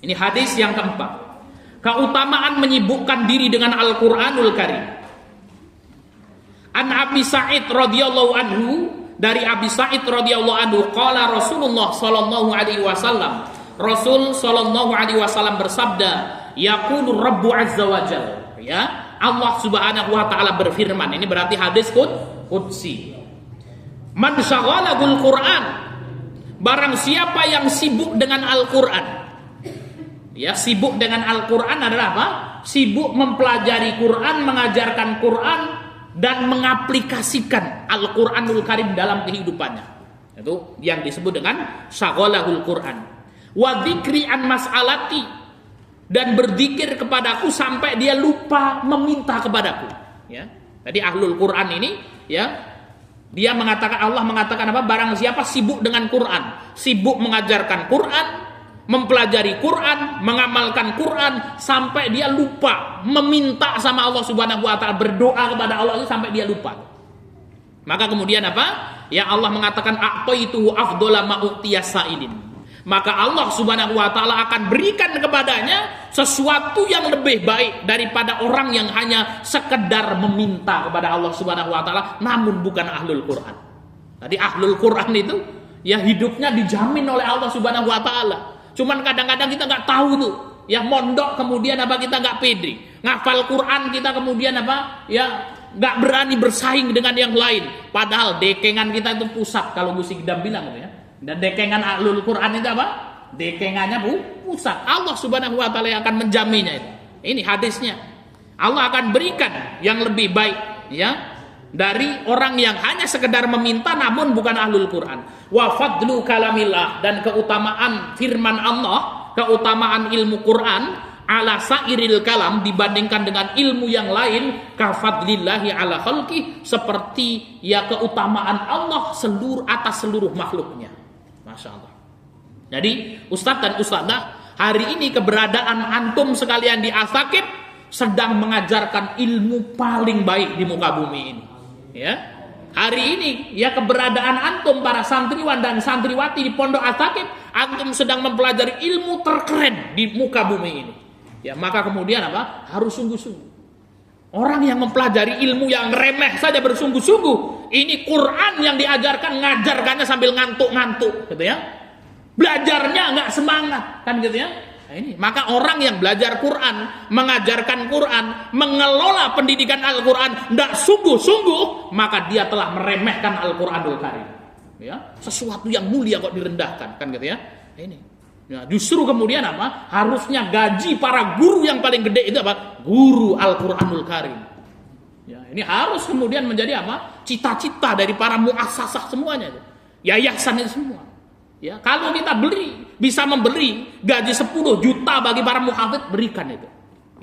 Ini hadis yang keempat. Keutamaan menyibukkan diri dengan Al-Qur'anul Karim. An Abi Sa'id radhiyallahu anhu, dari Abi Sa'id radhiyallahu anhu, qala Rasulullah sallallahu alaihi wasallam, Rasul sallallahu alaihi wasallam bersabda, yaqulu Rabbu azza wa jalla, ya, Allah Subhanahu wa taala berfirman. Ini berarti hadis qudsi. Man syaghalahul Qur'an, barang siapa yang sibuk dengan Al-Qur'an. Ya, sibuk dengan Al-Qur'an adalah apa? Sibuk mempelajari Qur'an, mengajarkan Qur'an, dan mengaplikasikan Al-Qur'anul Karim dalam kehidupannya. Itu yang disebut dengan syaghalahul Qur'an. Wa dzikri an mas'alati, dan berzikir kepadaku sampai dia lupa meminta kepadaku. Ya. Tadi ahlul Qur'an ini, ya, dia mengatakan, Allah mengatakan apa? Barang siapa sibuk dengan Qur'an, sibuk mengajarkan Qur'an, mempelajari Quran, mengamalkan Quran, sampai dia lupa meminta sama Allah Subhanahu wa taala, berdoa kepada Allah itu sampai dia lupa. Maka kemudian apa? Ya, Allah mengatakan a'taitu afdhala ma u'tiyasailin. Maka Allah Subhanahu wa taala akan berikan kepadanya sesuatu yang lebih baik daripada orang yang hanya sekedar meminta kepada Allah Subhanahu wa taala namun bukan ahlul Quran. Tadi ahlul Quran itu ya hidupnya dijamin oleh Allah Subhanahu wa taala. Cuman kadang-kadang kita nggak tahu tuh, ya mondok kemudian apa kita nggak pede, ngafal Quran kita kemudian apa, ya nggak berani bersaing dengan yang lain. Padahal dekengan kita itu pusat, kalau Gus Idam bilang gitu ya. Dan dekengan ahlul Quran itu apa? Dekengannya pusat. Allah Subhanahu wa taala yang akan menjaminnya itu. Ini hadisnya. Allah akan berikan yang lebih baik, ya, dari orang yang hanya sekedar meminta namun bukan ahlul Quran. Wa fadlu kalamillah, dan keutamaan firman Allah, keutamaan ilmu Quran ala sairil kalam, dibandingkan dengan ilmu yang lain, kafadlillahi ala khalqi, seperti ya keutamaan Allah atas seluruh makhluknya. Masya Allah. Jadi Ustadz dan Ustadzah, hari ini keberadaan antum sekalian di Asakib sedang mengajarkan ilmu paling baik di muka bumi ini. Ya, hari ini ya keberadaan antum para santriwan dan santriwati di Pondok Asakib, antum sedang mempelajari ilmu terkeren di muka bumi ini. Ya, maka kemudian apa? Harus sungguh-sungguh. Orang yang mempelajari ilmu yang remeh saja bersungguh-sungguh, ini Quran yang diajarkan, ngajarkannya sambil ngantuk-ngantuk, gitu ya. Belajarnya nggak semangat, kan gitu ya. Nah, ini maka orang yang belajar Quran, mengajarkan Quran, mengelola pendidikan Al-Quran tidak sungguh-sungguh, maka dia telah meremehkan Al-Quranul Karim. Ya, sesuatu yang mulia kok direndahkan, kan gitu ya. Nah, ini. Ya, justru kemudian apa? Harusnya gaji para guru yang paling gede itu apa? Guru Al-Quranul Karim. Ya, ini harus kemudian menjadi apa? Cita-cita dari para muassasah semuanya, yayasan itu semua. Ya, kalau kita bisa memberi gaji 10 juta bagi para muhafidz, berikan itu.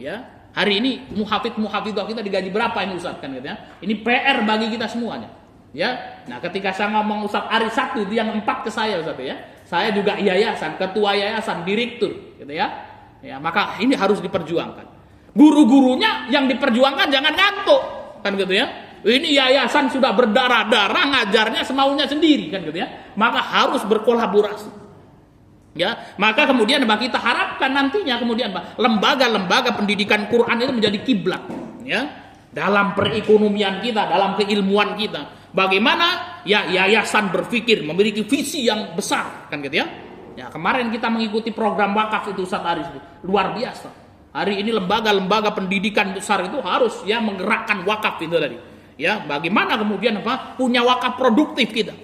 Ya, hari ini muhafidz-muhafidhah kita digaji berapa ini Ustaz, kan gitu ya? Ini PR bagi kita semuanya. Ya, nah ketika saya ngomong Ustaz Aris 1 itu yang 4 ke saya Ustaz ya. Saya juga yayasan, ketua yayasan, direktur, gitu ya. Ya, maka ini harus diperjuangkan. Guru-gurunya yang diperjuangkan jangan ngantuk, kan gitu ya. Ini yayasan sudah berdarah-darah, ngajarnya semaunya sendiri, kan gitu ya. Maka harus berkolaborasi. Ya, maka kemudian kita harapkan nantinya kemudian lembaga-lembaga pendidikan Quran itu menjadi kiblat, ya, dalam perekonomian kita, dalam keilmuan kita. Bagaimana ya yayasan berpikir, memiliki visi yang besar, kan gitu ya. Ya, kemarin kita mengikuti program wakaf itu Ustaz Aris, luar biasa. Hari ini lembaga-lembaga pendidikan besar itu harus ya menggerakkan wakaf itu tadi. Ya, bagaimana kemudian apa? Punya wakaf produktif kita.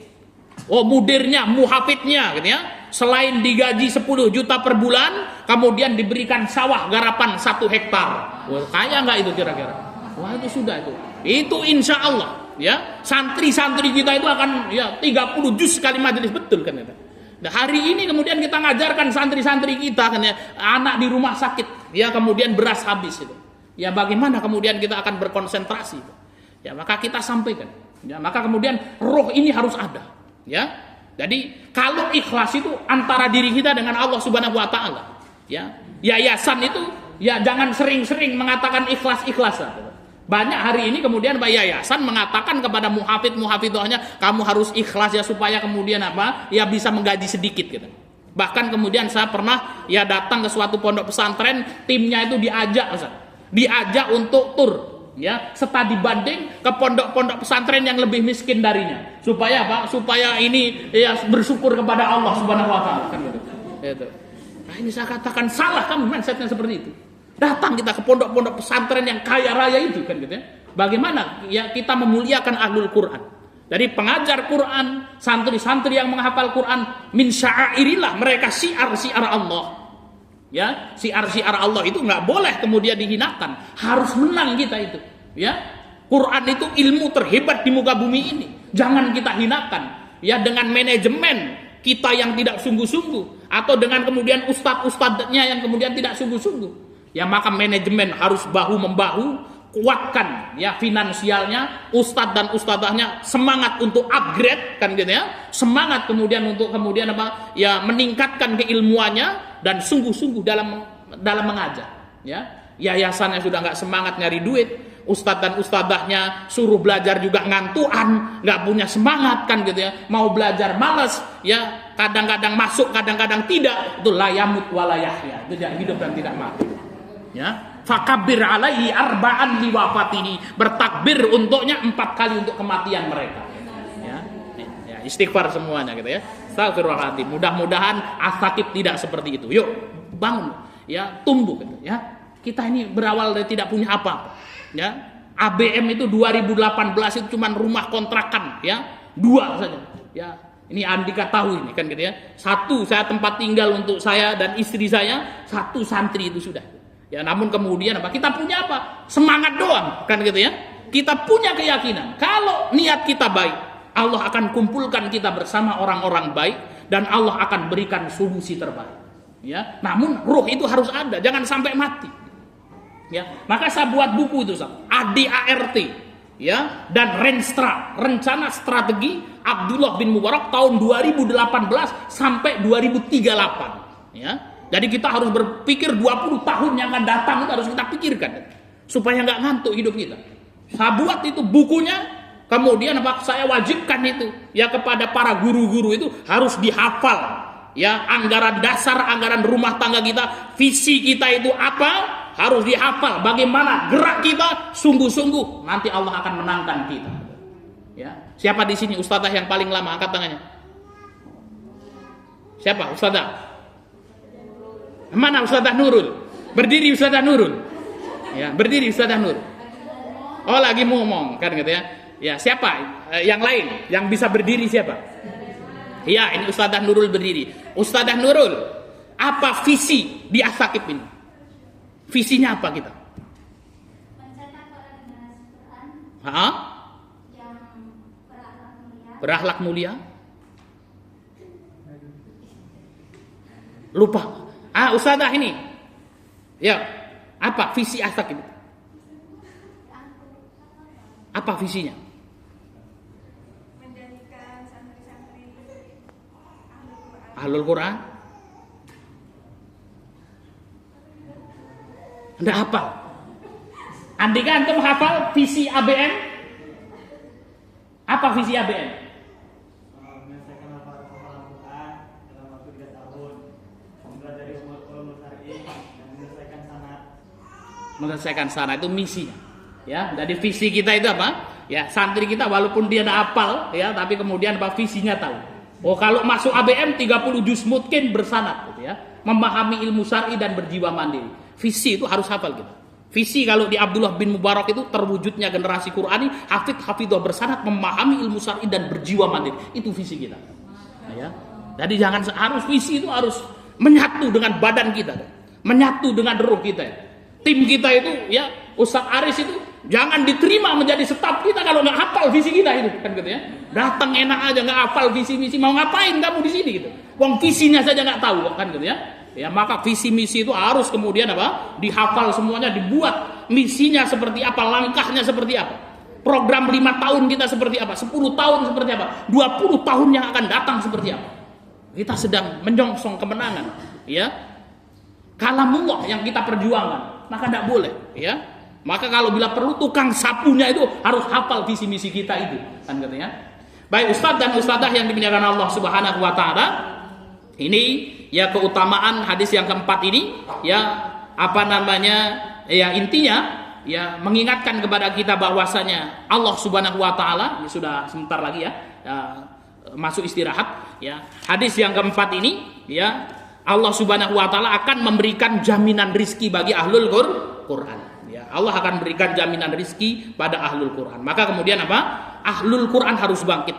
Oh, mudirnya, muhafidnya gitu ya. Selain digaji 10 juta per bulan, kemudian diberikan sawah garapan 1 hektar. Wah, kaya nggak itu kira-kira? Wah, itu sudah itu. Itu insya Allah. Ya, santri-santri kita itu akan ya 30 juz sekali majelis, betul kan ya. Nah, hari ini kemudian kita ngajarkan santri-santri kita kan ya, anak di rumah sakit, ya kemudian beras habis itu. Ya, bagaimana kemudian kita akan berkonsentrasi? Ya, maka kita sampaikan. Ya, maka kemudian roh ini harus ada. Ya. Jadi kalau ikhlas itu antara diri kita dengan Allah Subhanahu wa taala. Ya. Yayasan itu ya jangan sering-sering mengatakan ikhlas-ikhlas. Banyak hari ini kemudian Pak Yayasan mengatakan kepada muhafidz-muhafidhahnya, kamu harus ikhlas ya supaya kemudian apa? Ya bisa menggaji sedikit gitu. Bahkan kemudian saya pernah ya datang ke suatu pondok pesantren, timnya itu diajak Ustaz. Diajak untuk tur ya, studi banding ke pondok-pondok pesantren yang lebih miskin darinya. Supaya apa? Supaya ini ya bersyukur kepada Allah Subhanahu wa taala kan gitu. Gitu. Nah, ini saya katakan salah kan mindsetnya seperti itu. Datang kita ke pondok-pondok pesantren yang kaya raya itu kan gitu ya. Bagaimana ya kita memuliakan ahlul Quran. Dari pengajar Quran, santri-santri yang menghafal Quran, min sya'airillah, mereka syiar-syiar Allah. Ya, syiar-syiar Allah itu nggak boleh kemudian dihinakan, harus menang kita itu. Ya, Quran itu ilmu terhebat di muka bumi ini. Jangan kita hinakan. Ya, dengan manajemen kita yang tidak sungguh-sungguh, atau dengan kemudian ustadz-ustadznya yang kemudian tidak sungguh-sungguh. Ya, maka manajemen harus bahu membahu. Kuatkan ya finansialnya, ustadz dan ustadzahnya semangat untuk upgrade kan gitu ya, semangat kemudian untuk kemudian apa ya meningkatkan keilmuannya dan sungguh-sungguh dalam mengajar ya. Yayasannya sudah nggak semangat nyari duit, ustadz dan ustadzahnya suruh belajar juga ngantuan, nggak punya semangat kan gitu ya, mau belajar malas ya, kadang-kadang masuk kadang-kadang tidak, itu layamut walayahya, itu tidak hidup dan tidak mati ya. Fakabir alaihi arba'an liwafatihi, bertakbir untuknya 4 kali untuk kematian mereka ya, istighfar semuanya gitu ya. Astagfirullahaladzim. Mudah-mudahan asakib tidak seperti itu. Yuk bangun ya, tumbuh gitu ya. Kita ini berawal dari tidak punya apa-apa ya. ABM itu 2018 itu cuma rumah kontrakan ya, 2 saja ya. Ini Andika tahu ini kan gitu ya. 1 saya tempat tinggal untuk saya dan istri saya, 1 santri itu sudah. Ya, namun kemudian apa? Kita punya apa? Semangat doang, kan gitu ya. Kita punya keyakinan kalau niat kita baik, Allah akan kumpulkan kita bersama orang-orang baik dan Allah akan berikan solusi terbaik. Ya, namun ruh itu harus ada, jangan sampai mati. Ya, maka saya buat buku itu, ADART, ya, dan Renstra, rencana strategi Abdullah bin Mubarak tahun 2018 sampai 2038. Ya. Jadi kita harus berpikir 20 tahun yang akan datang itu harus kita pikirkan supaya nggak ngantuk hidup kita. Saya buat itu bukunya, kemudian apa saya wajibkan itu ya kepada para guru-guru itu harus dihafal. Ya, anggaran dasar, anggaran rumah tangga kita, visi kita itu apa? Harus dihafal. Bagaimana gerak kita sungguh-sungguh, nanti Allah akan menangkan kita. Ya. Siapa di sini ustadzah yang paling lama? Angkat tangannya. Siapa ustadzah? Mana Ustadzah Nurul? Berdiri Ustadzah Nurul. Ya, berdiri Ustadzah Nurul. Oh, lagi ngomong kan gitu ya. Ya, siapa? Yang lain yang bisa berdiri siapa? Ya, ini Ustadzah Nurul berdiri. Ustadzah Nurul, apa visi di Asakib ini? Visinya apa kita? Hah? Berakhlak mulia. Lupa. Ustadzah ini. Ya, apa visi Asakib? Apa visinya? Menjadikan santri-santri Ahlul Quran. Anda hafal? Andika antum hafal visi ABM? Apa visi ABM? Menyelesaikan sana itu misinya. Ya, dari visi kita itu apa? Ya, santri kita walaupun dia tidak hafal ya, tapi kemudian apa visinya tahu. Oh, kalau masuk ABM 30 juz mungkin bersanad gitu ya. Memahami ilmu syar'i dan berjiwa mandiri. Visi itu harus hafal kita. Visi kalau di Abdullah bin Mubarak itu terwujudnya generasi Qurani, hafidhah bersanad, memahami ilmu syar'i dan berjiwa mandiri. Itu visi kita. Nah, ya. Jadi jangan harus visi itu harus menyatu dengan badan kita, menyatu dengan ruh kita. Tim kita itu ya, Ustadz Aris itu jangan diterima menjadi staf kita kalau nggak hafal visi kita itu kan gitu ya. Datang enak aja nggak hafal visi misi, mau ngapain kamu di sini gitu. Wong visinya saja nggak tahu kan gitu ya. Ya maka visi misi itu harus kemudian apa? Dihafal semuanya, dibuat misinya seperti apa, langkahnya seperti apa. Program 5 tahun kita seperti apa, 10 tahun seperti apa, 20 tahun yang akan datang seperti apa. Kita sedang menyongsong kemenangan, ya. Kalamullah yang kita perjuangkan, maka tidak boleh, ya. Maka kalau bila perlu tukang sapunya itu harus hafal visi misi kita itu, kan katanya. Baik Ustadz dan Ustadzah yang dimuliakan Allah Subhanahu wa taala, ini ya keutamaan hadis yang keempat ini, ya apa namanya, ya intinya ya mengingatkan kepada kita bahwasanya Allah Subhanahu wa taala, ya sudah sebentar lagi ya, masuk istirahat ya. Hadis yang keempat ini ya, Allah Subhanahu wa taala akan memberikan jaminan rizki bagi ahlul Quran. Ya, Allah akan berikan jaminan rizki pada ahlul Quran. Maka kemudian apa? Ahlul Quran harus bangkit.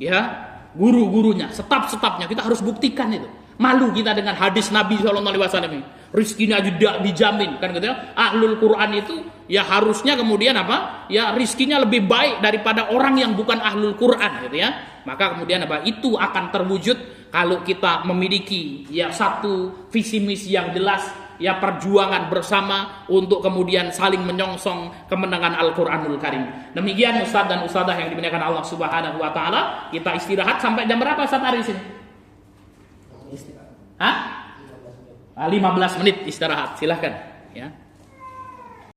Ya, guru-gurunya, staf-stafnya kita harus buktikan itu. Malu kita dengan hadis Nabi SAW ini. Rizkinya juga dijamin kan gitu ya. Ahlul Quran itu ya harusnya kemudian apa? Ya rizkinya lebih baik daripada orang yang bukan ahlul Quran gitu ya. Maka kemudian apa? Itu akan terwujud kalau kita memiliki ya satu visi misi yang jelas, ya perjuangan bersama untuk kemudian saling menyongsong kemenangan Al-Qur'anul Karim. Demikian Ustaz dan Ustazah yang dimuliakan Allah Subhanahu wa taala. Kita istirahat sampai jam berapa Ustaz hari ini? Hah? 15 menit istirahat, silahkan ya.